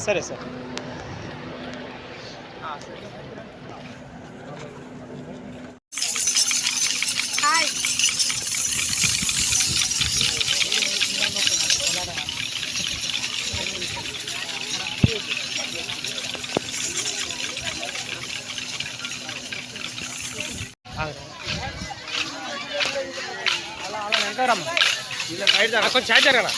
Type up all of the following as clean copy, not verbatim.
సరే సార్. కొంచెం సైడ్ జరగరా.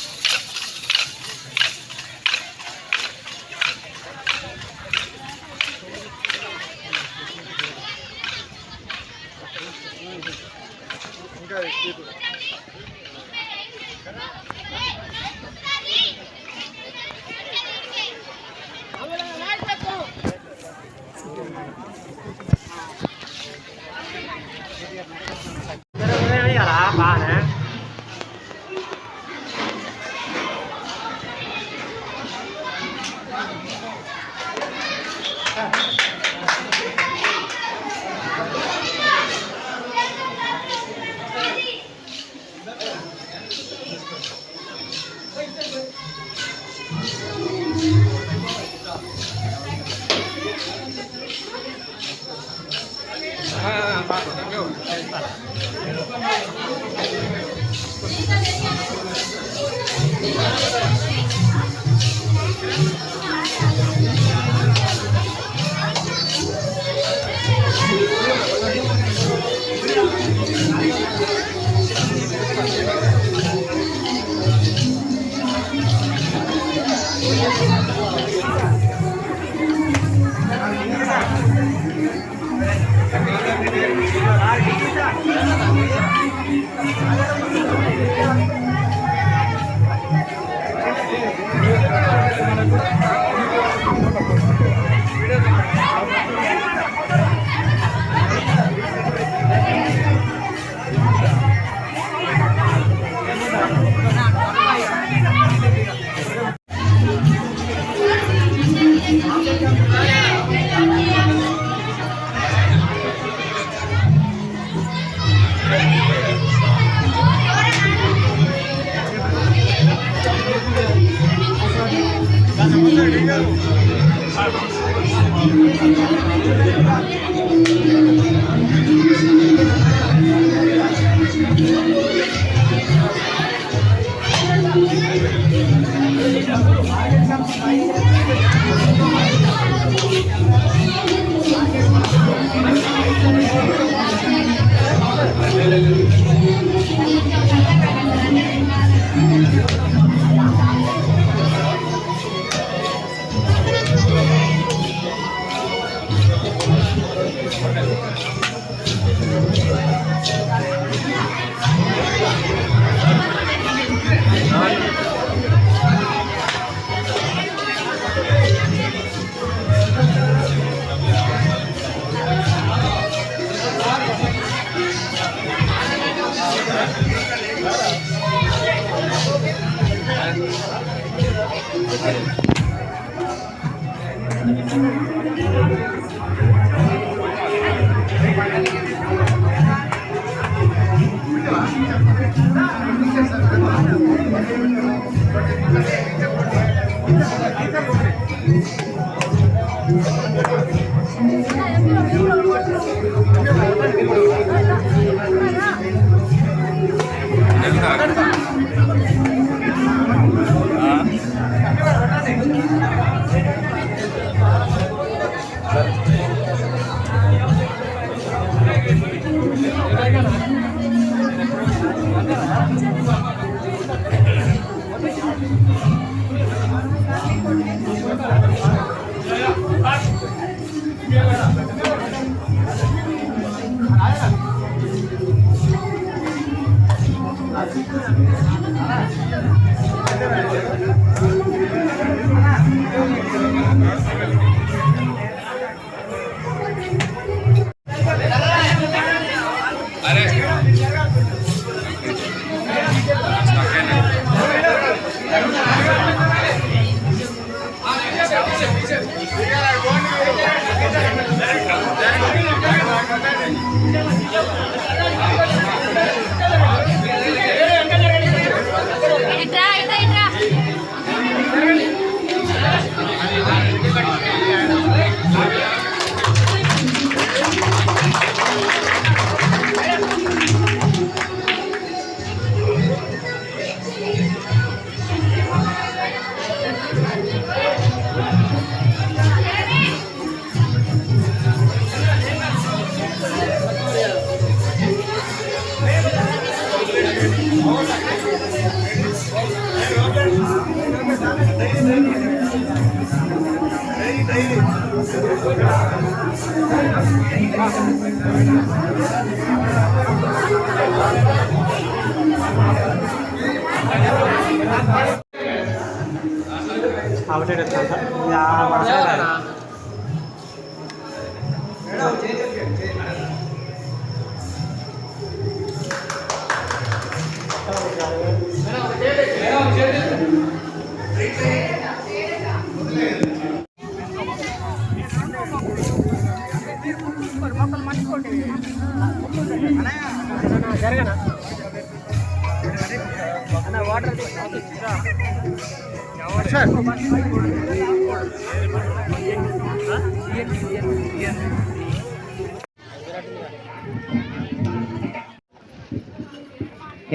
బాగా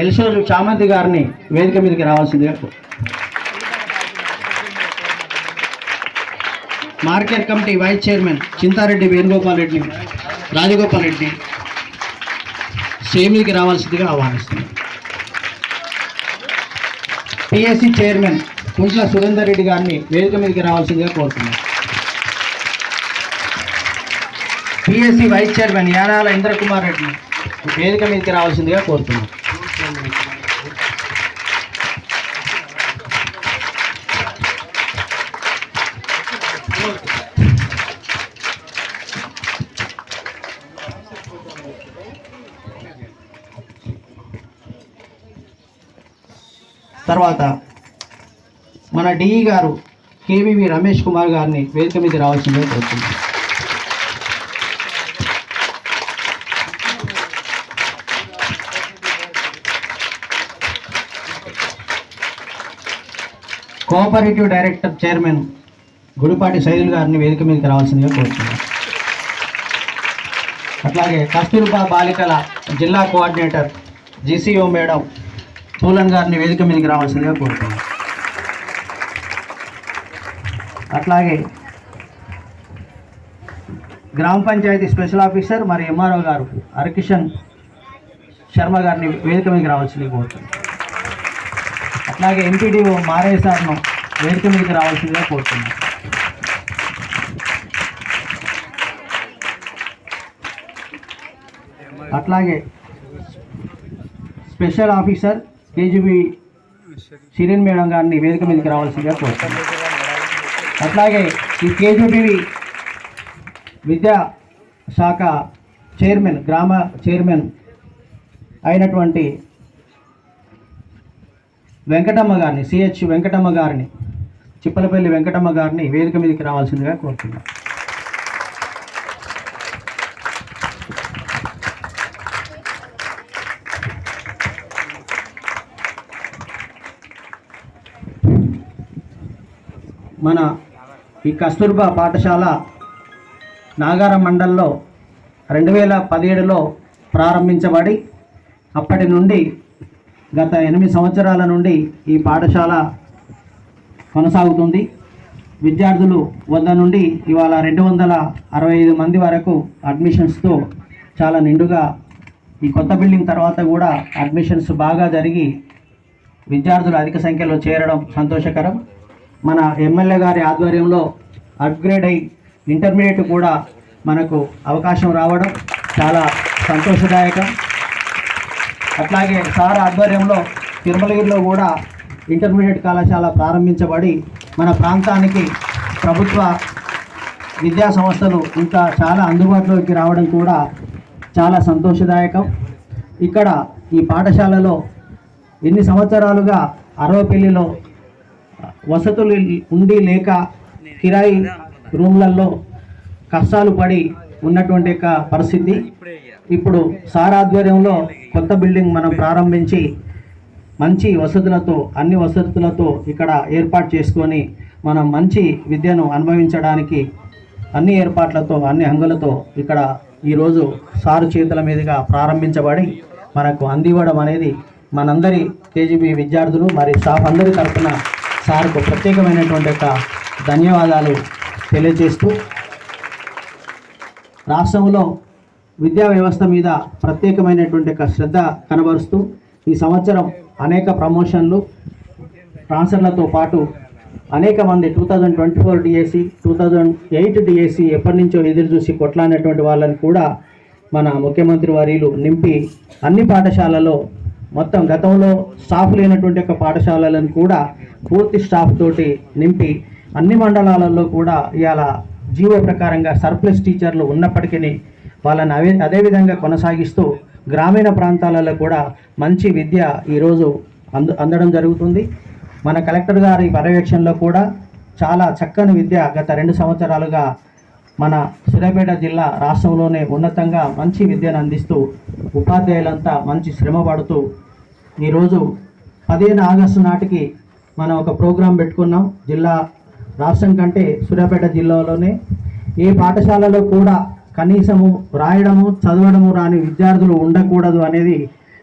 ఎల్షోరు చామంతి గారిని వేదిక మీదకి రావాల్సిందిగా market committee vice chairman Chintareddy Venugopal రెడ్డిని రాజగోపాల్ రెడ్డిని స్టేజ్ రావాల్సిందిగా ఆహ్వానిస్తుంది. పిఎస్సి చైర్మన్ కుంట్ల సురేందర్ రెడ్డి గారిని వేదిక మీదకి రావాల్సిందిగా కోరుతున్నాం. PSC vice chairman Yanala Indrakumar రెడ్డిని వేదిక మీదకి రావాల్సిందిగా కోరుతున్నాం. తర్వాత మన డిఈ గారు కేవీవి రమేష్ కుమార్ గారిని వేదిక మీద రావాల్సిందిగా కోరుతున్నాం. Cooperative director chairman Gudipati Saidul గారిని వేదిక మీదకి రావాల్సిందిగా కోరుతున్నాం. అట్లాగే కస్తూర్బా బాలికల జిల్లా కోఆర్డినేటర్ జీసీఓ మేడం పూలన్ గారిని వేదిక మీదకి రావాల్సిందిగా కోరుతున్నాం. అట్లాగే గ్రామ పంచాయతీ స్పెషల్ ఆఫీసర్ మరి ఎంఆర్ఓ గారు హరికిషన్ శర్మ గారిని వేదిక మీదకి రావాల్సిందిగా కోరుతున్నాం. అట్లాగే ఎంపీడీఓ మారయ్య సార్ను వేదిక మీదకి రావాల్సిందిగా కోరుతున్నాం. అట్లాగే స్పెషల్ ఆఫీసర్ కేజీబీ సిరిన్ మేడం గారిని వేదిక మీదకి రావాల్సిందిగా కోరుతున్నాం. అట్లాగే ఈ కేజీబీ విద్యా శాఖ చైర్మన్ గ్రామ చైర్మన్ అయినటువంటి వెంకటమ్మ గారిని సిహెచ్ వెంకటమ్మ గారిని చిప్పలపల్లి వెంకటమ్మ గారిని వేదిక మీదకి రావాల్సిందిగా కోరుతున్నాం. మన ఈ కస్తూర్బా పాఠశాల నాగారం మండలంలో 2017లో ప్రారంభించబడి అప్పటి నుండి గత 8 సంవత్సరాల నుండి ఈ పాఠశాల కొనసాగుతుంది. విద్యార్థులు 100 నుండి ఇవాళ 265 మంది వరకు అడ్మిషన్స్తో చాలా నిండుగా ఈ కొత్త బిల్డింగ్ తర్వాత కూడా అడ్మిషన్స్ బాగా జరిగి విద్యార్థులు అధిక సంఖ్యలో చేరడం సంతోషకరం. మన ఎమ్మెల్యే గారి ఆధ్వర్యంలో అప్గ్రేడ్ అయి ఇంటర్మీడియట్ కూడా మనకు అవకాశం రావడం చాలా సంతోషదాయకం. అట్లాగే సార్ ఆధ్వర్యంలో తిరుమలగిరిలో కూడా ఇంటర్మీడియట్ కళాశాల ప్రారంభించబడి మన ప్రాంతానికి ప్రభుత్వ విద్యా సంస్థలు ఇంకా చాలా అందుబాటులోకి రావడం కూడా చాలా సంతోషదాయకం. ఇక్కడ ఈ పాఠశాలలో ఎన్ని సంవత్సరాలుగా అరవపల్లిలో వసతులు ఉండి లేక కిరాయి రూమ్లలో కష్టాలు పడి ఉన్నటువంటి పరిస్థితి. ఇప్పుడు సార్ ఆధ్వర్యంలో కొత్త బిల్డింగ్ మనం ప్రారంభించి మంచి వసతులతో అన్ని వసతులతో ఇక్కడ ఏర్పాటు చేసుకొని మనం మంచి విద్యను అనుభవించడానికి అన్ని ఏర్పాట్లతో అన్ని హంగులతో ఇక్కడ ఈరోజు సారు చేతుల మీదుగా ప్రారంభించబడి మనకు అందివ్వడం అనేది మనందరి కేజీబీ విద్యార్థులు మరి స్టాఫ్ అందరి తరఫున సార్కు ప్రత్యేకమైనటువంటి ధన్యవాదాలు తెలియజేస్తూ రాష్ట్రంలో విద్యా వ్యవస్థ మీద ప్రత్యేకమైనటువంటి శ్రద్ధ కనబరుస్తూ ఈ సంవత్సరం అనేక ప్రమోషన్లు ట్రాన్స్ఫర్లతో పాటు అనేక మంది 2024 డిఎస్సి 2008 డిఎస్సి ఎప్పటి నుంచో ఎదురు చూసి కొట్లాడినటువంటి వాళ్ళని కూడా మన ముఖ్యమంత్రి వర్యులు నింపి అన్ని పాఠశాలలో మొత్తం గతంలో స్టాఫ్ లేనటువంటి ఒక పాఠశాలలను కూడా పూర్తి స్టాఫ్ తోటి నింపి అన్ని మండలాలలో కూడా ఇవాళ జీవో ప్రకారంగా సర్ప్లస్ టీచర్లు ఉన్నప్పటికీ వాళ్ళని అదేవిధంగా కొనసాగిస్తూ గ్రామీణ ప్రాంతాలలో కూడా మంచి విద్య ఈరోజు అందడం జరుగుతుంది. మన కలెక్టర్ గారి పర్యవేక్షణలో కూడా చాలా చక్కని విద్య గత 2 సంవత్సరాలుగా మన సూర్యాపేట జిల్లా రాష్ట్రంలోనే ఉన్నతంగా మంచి విద్యను అందిస్తూ ఉపాధ్యాయులంతా మంచి శ్రమ పడుతూ ఈరోజు 15 ఆగస్టు నాటికి మనం ఒక ప్రోగ్రాం పెట్టుకున్నాం. జిల్లా రాష్ట్రం కంటే సూర్యాపేట జిల్లాలోనే ఏ పాఠశాలలో కూడా కనీసము రాయడము చదవడము రాని విద్యార్థులు ఉండకూడదు అనేది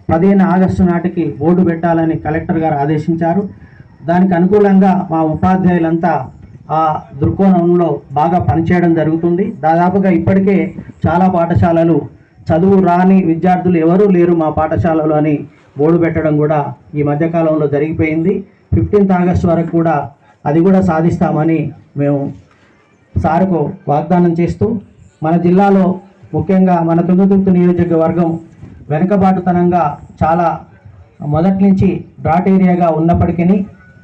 15 ఆగస్టు నాటికి బోర్డు పెట్టాలని కలెక్టర్ గారు ఆదేశించారు. దానికి అనుకూలంగా మా ఉపాధ్యాయులంతా ఆ దృక్కోణంలో బాగా పనిచేయడం జరుగుతుంది. దాదాపుగా ఇప్పటికే చాలా పాఠశాలలు చదువు రాని విద్యార్థులు ఎవరూ లేరు మా పాఠశాలలో అని బోర్డు పెట్టడం కూడా ఈ మధ్యకాలంలో జరిగిపోయింది. 15th ఆగస్టు వరకు కూడా అది కూడా సాధిస్తామని మేము సార్కు వాగ్దానం చేస్తూ మన జిల్లాలో ముఖ్యంగా మన తుంగతుర్తి నియోజకవర్గం వెనుకబాటుతనంగా చాలా మొదటి నుంచి డ్రాట్ ఏరియాగా ఉన్నప్పటికీ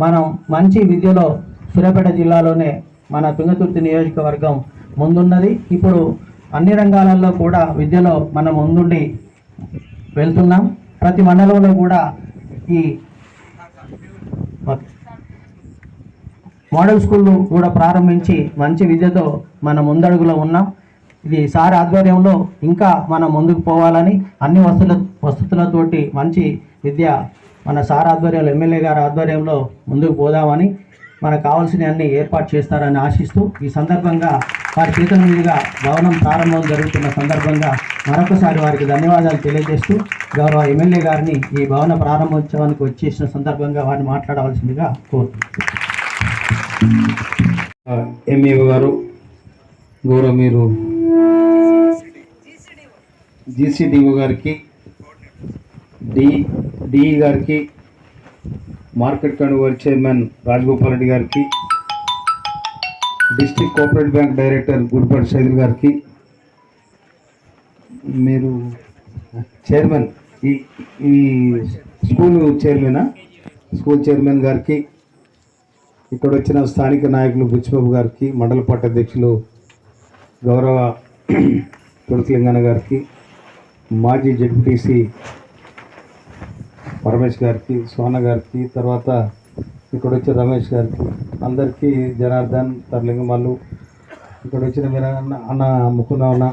మనం మంచి విద్యలో సూర్యాపేట జిల్లాలోనే మన తుంగతుర్తి నియోజకవర్గం ముందున్నది. ఇప్పుడు అన్ని రంగాలలో కూడా విద్యలో మనం ముందుండి వెళ్తున్నాం. ప్రతి మండలంలో కూడా ఈ మోడల్ స్కూళ్ళు కూడా ప్రారంభించి మంచి విద్యతో మనం ముందడుగులో ఉన్నాం. ఇది సార్ ఆధ్వర్యంలో ఇంకా మనం ముందుకు పోవాలని అన్ని వసతులతోటి మంచి విద్య మన సార్ ఆధ్వర్యంలో ఎమ్మెల్యే గారి ఆధ్వర్యంలో ముందుకు పోదామని మనకు కావాల్సిన అన్ని ఏర్పాటు చేస్తారని ఆశిస్తూ ఈ సందర్భంగా వారి చేతుల మీదుగా భవనం ప్రారంభం జరుగుతున్న సందర్భంగా మరొకసారి వారికి ధన్యవాదాలు తెలియజేస్తూ గౌరవ ఎమ్మెల్యే గారిని ఈ భవన ప్రారంభోత్సవానికి వచ్చేసిన సందర్భంగా వారిని మాట్లాడవలసిందిగా కోరుతున్నాను. ఎంఈఓ గారు, గౌరవ మీరు జీసీడీఓ గారికి, డిఈ గారికి, మార్కెట్ కన్వర్ట్ చైర్మన్ రాజగోపాల్ రెడ్డి గారికి, district cooperative bank director Gudipati Saidul గారికి, మీరు చైర్మన్ ఈ స్కూల్ చైర్మన్ గారికి, ఇక్కడ వచ్చిన స్థానిక నాయకులు బుచ్చిబాబు గారికి, మండల పార్టీ అధ్యక్షులు గౌరవ తులసిలింగన్న గారికి, మాజీ జడ్పీటీసీ పరమేష్ గారికి, సోన గారికి, తర్వాత ఇక్కడ వచ్చిన రమేష్ గారికి, అందరికీ జనార్దన్ తర్లింగమల్లు, ఇక్కడ వచ్చిన మీరు అన్న ముకుందన్న,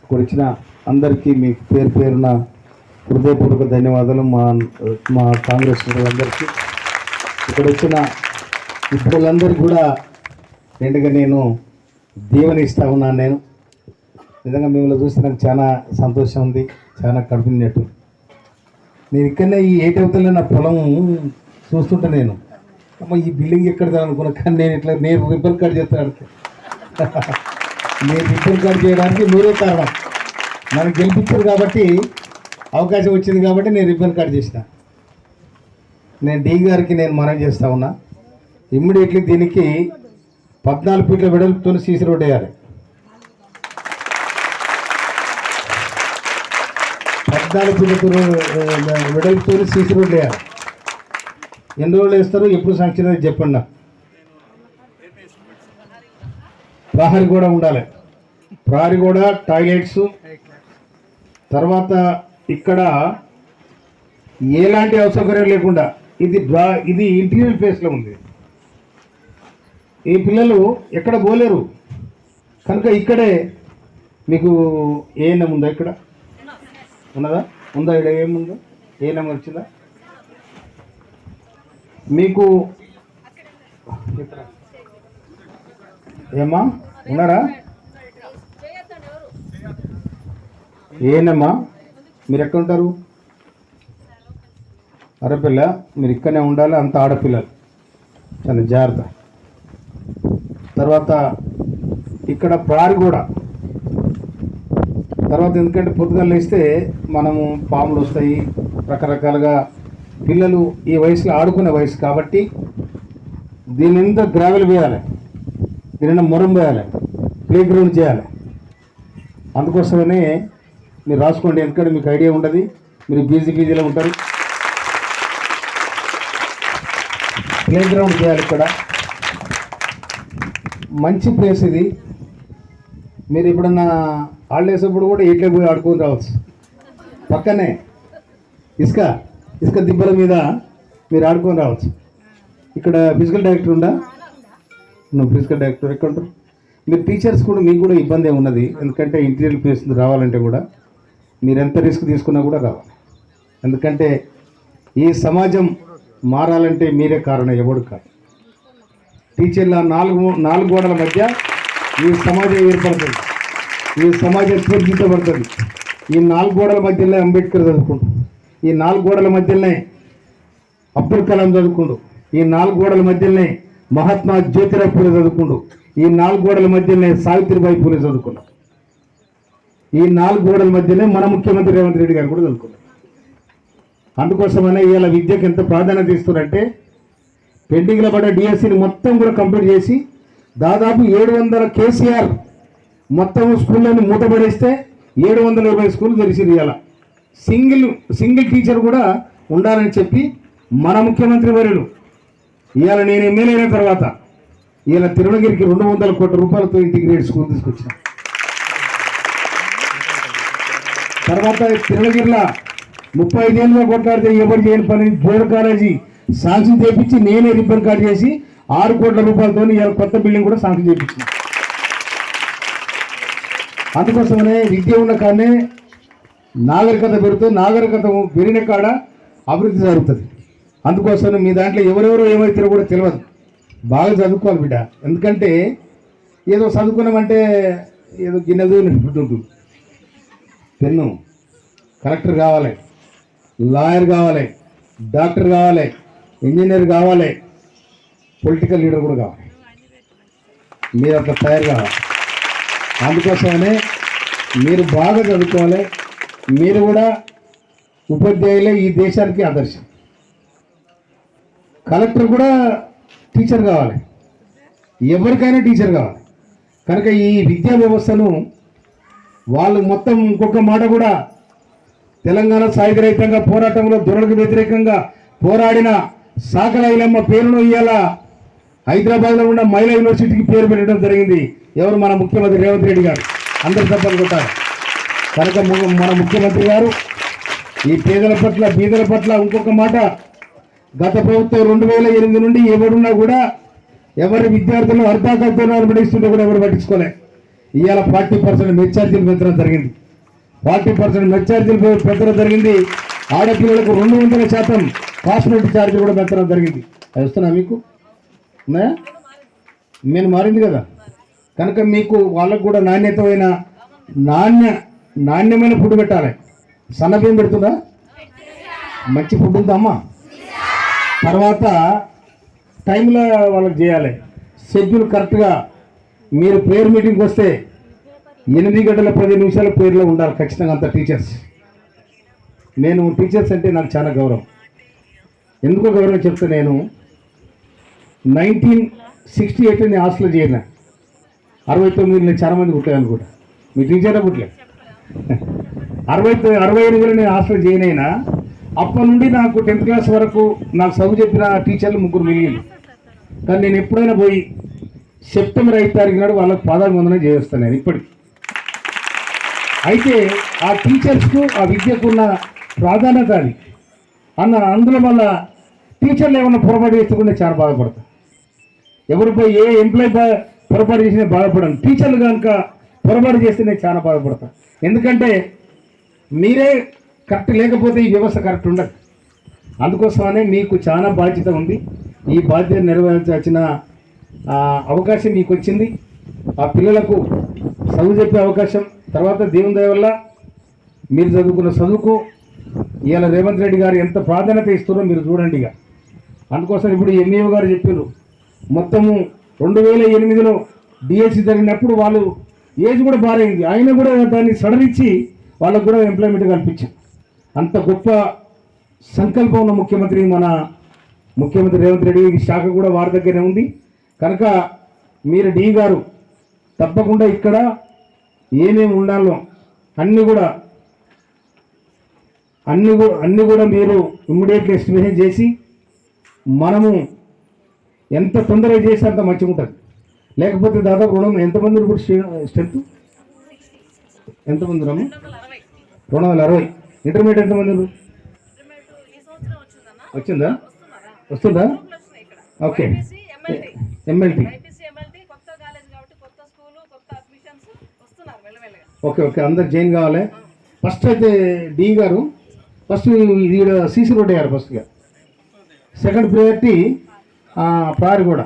ఇక్కడ వచ్చిన అందరికీ మీ పేరున హృదయపూర్వక ధన్యవాదాలు. మా కాంగ్రెస్ అందరికీ, ఇక్కడ వచ్చిన ఇప్పుడందరికీ కూడా రెండుగా నేను దీవెన ఇస్తా ఉన్నాను. నేను నిజంగా మిమ్మల్ని చూస్తే నాకు చాలా సంతోషం ఉంది, చాలా కడుపునట్టు. నేను ఇక్కడనే ఈ ఏటవతలో నా పొలం చూస్తుంటే నేను అమ్మ ఈ బిల్డింగ్ ఎక్కడ అనుకున్నా, కానీ నేను రిబ్బన్ కట్ చేస్తాను. నేను రిబ్బన్ కట్ చేయడానికి మీరే కారణం. నన్ను గెలిపించారు కాబట్టి, అవకాశం వచ్చింది కాబట్టి నేను రిబ్బన్ కట్ చేసిన. నేను డి గారికి నేను మనవి చేస్తా ఉన్నా, ఇమ్మీడియట్లీ దీనికి 14 ఫీట్ల వెడల్పుతో సీసీ రోడ్ వేయాలి. 14 ఫీట్ల వెడల్పుతో సీసీ రోడ్ వేయాలి. ఎన్ని రోజులు వేస్తారు, ఎప్పుడు శాంక్షన్ అది చెప్పండి. నాకు ప్రహరీ కూడా ఉండాలి. ప్రహరీ కూడా, టాయిలెట్స్, తర్వాత ఇక్కడ ఎలాంటి అసౌకర్యం లేకుండా ఇది ఇంటీరియర్ ప్లేస్లో ఉంది. ఈ పిల్లలు ఎక్కడ పోలేరు కనుక ఇక్కడే మీకు ఏఎన్ఎం ఉందా? ఇక్కడ ఉన్నదా? ఉందా? ఇక్కడ ఏముందో ఏఎన్ఎం వచ్చిందా మీకు? ఏమ్మా ఉన్నారా? ఏఎన్ఎమ్మా మీరు ఎక్కడ ఉంటారు? ఆడపిల్ల, మీరు ఇక్కడనే ఉండాలి. అంత ఆడపిల్లలు, చాలా జాగ్రత్త. తర్వాత ఇక్కడ ప్రారి కూడా, తర్వాత ఎందుకంటే పొద్దుగా లేస్తే మనము పాములు వస్తాయి, రకరకాలుగా పిల్లలు ఈ వయసులో ఆడుకునే వయసు కాబట్టి దీని నిండా గ్రావెల్ వేయాలి, దీని మొరం వేయాలి, ప్లే గ్రౌండ్ చేయాలి. అందుకోసమనే మీరు రాసుకోండి, ఎందుకంటే మీకు ఐడియా ఉండదు, మీరు బీజీలో ఉంటారు. ప్లే గ్రౌండ్ చేయాలి, ఇక్కడ మంచి ప్లేస్ ఇది. మీరు ఎప్పుడన్నా హాలిడేస్ అప్పుడు కూడా ఇట్లే పోయి ఆడుకొని రావచ్చు. పక్కనే ఇసుక దిబ్బల మీద మీరు ఆడుకొని రావచ్చు. ఇక్కడ ఫిజికల్ డైరెక్టర్ ఉందా? ఫిజికల్ డైరెక్టర్ ఎక్కడ ఉంటారు? మీరు టీచర్స్ కూడా మీకు కూడా ఇబ్బంది ఉన్నది, ఎందుకంటే ఇంటీరియర్ ప్లేస్ రావాలంటే కూడా మీరు ఎంత రిస్క్ తీసుకున్నా కూడా రావాలి. ఎందుకంటే ఈ సమాజం మారాలంటే మీరే కారణం, ఎవడు కాదు. టీచర్ల నాలుగు గోడల మధ్య ఈ సమాజం ఏర్పడుతుంది, ఈ సమాజం తీర్చిదిద్దబడుతుంది. ఈ 4 గోడల మధ్యలోనే అంబేద్కర్ చదువుకుంటు, ఈ 4 గోడల మధ్యలోనే అబ్దుల్ కలాం చదువుకుండు, ఈ 4 గోడల మధ్యలోనే మహాత్మా జ్యోతిరావు పూలే చదువుకుండు, ఈ 4 గోడల మధ్యలోనే సావిత్రిబాయి పూలే చదువుకున్నాం. ఈ 4 గోడల మధ్యనే మన ముఖ్యమంత్రి రేవంత్ రెడ్డి గారు కూడా చదువుకున్నారు. అందుకోసమనే ఇవాళ విద్యకు ఎంత ప్రాధాన్యత ఇస్తున్నారంటే పెండింగ్లో పడ్డ డిఎస్సిని మొత్తం కూడా కంప్లీట్ చేసి దాదాపు 700 కేసీఆర్ మొత్తం స్కూళ్ళని మూతపడేస్తే 720 స్కూళ్ళు తెరిచింది. ఇవాళ సింగిల్ టీచర్ కూడా ఉండాలని చెప్పి మన ముఖ్యమంత్రి వర్యులు ఇవాళ నేను ఎమ్మెల్యే అయిన తర్వాత ఇవాళ తిరుమలగిరికి 200 కోట్ల రూపాయలతో ఇంటిగ్రేటెడ్ స్కూల్ తీసుకొచ్చాను. తర్వాత తిరుమలగిరిలో 35 ఏళ్ళుగా కొట్లాడితే ఎవరు చేయని పని జోర్ కాలేజీ శాంక్షన్ చేయించి నేనే రిబ్బన్ కార్డు చేసి 6 కోట్ల రూపాయలతో ఇవాళ కొత్త బిల్డింగ్ కూడా శాంక్షన్ చేయించాను. అందుకోసమనే విద్య ఉన్న కాడనే నాగరికత పెరుగుతుంది, నాగరికత పెరిగిన కాడ అభివృద్ధి జరుగుతుంది. అందుకోసం మీ దాంట్లో ఎవరెవరో ఏమైతారో కూడా తెలియదు, బాగా చదువుకోవాలి బిడ్డ. ఎందుకంటే ఏదో చదువుకున్నామంటే ఏదో గిన్నెలు ఉంటుంది. పెన్ను కలెక్టర్ కావాలి, లాయర్ కావాలి, డాక్టర్ కావాలి, ఇంజనీర్ కావాలి, పొలిటికల్ లీడర్ కూడా కావాలి. మీరు అట్లా తయారు కావాలి. అందుకోసమనే మీరు బాగా చదువుకోవాలి. మీరు కూడా ఉపాధ్యాయులే ఈ దేశానికి ఆదర్శం. కలెక్టర్ కూడా టీచర్ కావాలి, ఎవరికైనా టీచర్ కావాలి. కనుక ఈ విద్యా వ్యవస్థను వాళ్ళు మొత్తం ఇంకొక మాట కూడా తెలంగాణ సాయుధ రహితంగా పోరాటంలో దొరలకు వ్యతిరేకంగా పోరాడిన సాకల ఐలమ్మ పేరును ఇవాళ హైదరాబాద్లో ఉన్న మహిళా యూనివర్సిటీకి పేరు పెట్టడం జరిగింది. ఎవరు? మన ముఖ్యమంత్రి రేవంత్ రెడ్డి గారు. అందరు తప్పని కొట్టారు. కనుక మన ముఖ్యమంత్రి గారు ఈ పేదల పట్ల బీదల పట్ల ఇంకొక మాట, గత ప్రభుత్వం 2008 నుండి ఎవరున్నా కూడా ఎవరి విద్యార్థులు అర్ధాకల్పన పడిస్తుంటే కూడా ఎవరు పట్టించుకోలే. ఇవాళ 40% మెచ్చార్జీలు పెంచడం జరిగింది. 40% మెచ్చార్జీలు పెంచడం జరిగింది. ఆడపిల్లలకు 200% కాస్మెటిక్ ఛార్జీలు కూడా పెంచడం జరిగింది. అది వస్తున్నా మీకు ఉన్నాయా? నేను మారింది కదా. కనుక మీకు వాళ్ళకు కూడా నాణ్యమైన ఫుడ్ పెట్టాలి. సన్నబియ్యం పెడుతుందా? మంచి ఫుడ్ ఉందా అమ్మా? తర్వాత టైంలో వాళ్ళకి చేయాలి. షెడ్యూల్ కరెక్ట్గా. మీరు ప్రేయర్ మీటింగ్కి వస్తే 8 గంటల 10 నిమిషాల ప్రేయర్లో ఉండాలి ఖచ్చితంగా అంత టీచర్స్. నేను టీచర్స్ అంటే నాకు చాలా గౌరవం. ఎందుకో గౌరవం చెప్తే, నేను 1968 నేను హాస్టల్లో చేరిన. 69 నేను చాలా మంది పుట్టాను అనుకుంటా. మీ టీచర్లో పుట్టలే. 68 నేను హాస్టల్ జాయిన్ అయినా. అప్పటి నుండి నాకు 10th క్లాస్ వరకు నాకు చదువు చెప్పిన టీచర్లు 3 మిగిలింది. కానీ నేను ఎప్పుడైనా పోయి సెప్టెంబర్ 5 తారీఖు నాడు వాళ్ళకి పాదాభివందనం చేస్తాను నేను ఇప్పటికి. అయితే ఆ టీచర్స్కు ఆ విద్యకు ఉన్న ప్రాధాన్యత అది అందులో వల్ల టీచర్లు ఏమన్నా పొరపాటు చేస్తుంటే చాలా బాధపడతాను. ఎవరిపై ఏ ఎంప్లాయీ పొరపాటు చేసినా బాధపడను. టీచర్లు కనుక పొరపాటు చేస్తే నేను చాలా బాధపడతాను. ఎందుకంటే మీరే కరెక్ట్ లేకపోతే ఈ వ్యవస్థ కరెక్ట్ ఉండదు. అందుకోసమనే మీకు చాలా బాధ్యత ఉంది. ఈ బాధ్యత నెరవేర్చాల్సిన అవకాశం మీకు వచ్చింది. ఆ పిల్లలకు చదువు చెప్పే అవకాశం. తర్వాత దేవుని దయ వల్ల మీరు చదువుకున్న చదువుకు ఇవాళ రేవంత్ రెడ్డి గారు ఎంత ప్రాధాన్యత ఇస్తున్నారో మీరు చూడండి. ఇక అందుకోసం ఇప్పుడు ఎంఈఓ గారు చెప్పారు, మొత్తము 2008లో డిఎస్సి జరిగినప్పుడు వాళ్ళు ఏజ్ కూడా బారైంది, ఆయన కూడా దాన్ని సడలిచ్చి వాళ్ళకు కూడా ఎంప్లాయ్మెంట్ కల్పించారు. అంత గొప్ప సంకల్పం ఉన్న ముఖ్యమంత్రి మన ముఖ్యమంత్రి రేవంత్ రెడ్డి శాఖ కూడా వారి దగ్గరనే ఉంది. కనుక మీరు డి గారు తప్పకుండా ఇక్కడ ఏమేమి ఉండాలో అన్నీ కూడా మీరు ఇమ్మీడియట్లీ ఎస్టిమేషన్ చేసి మనము ఎంత తొందరగా చేస్తే అంత మంచిగా ఉంటుంది. లేకపోతే దాదాపు రుణం ఎంతమంది ఇప్పుడు స్ట్రెంత్ ఎంతమంది రమ్మ 260. ఇంటర్మీడియట్ ఎంతమంది వచ్చిందా వస్తుందా? ఓకే. ఎంఎల్టీ ఓకే ఓకే అందరు జాయిన్ కావాలి. ఫస్ట్ అయితే డి గారు ఫస్ట్ సీసీ రోడ్ వేయాలి ఫస్ట్గా. సెకండ్ ప్రయారిటీ ప్రారి కూడా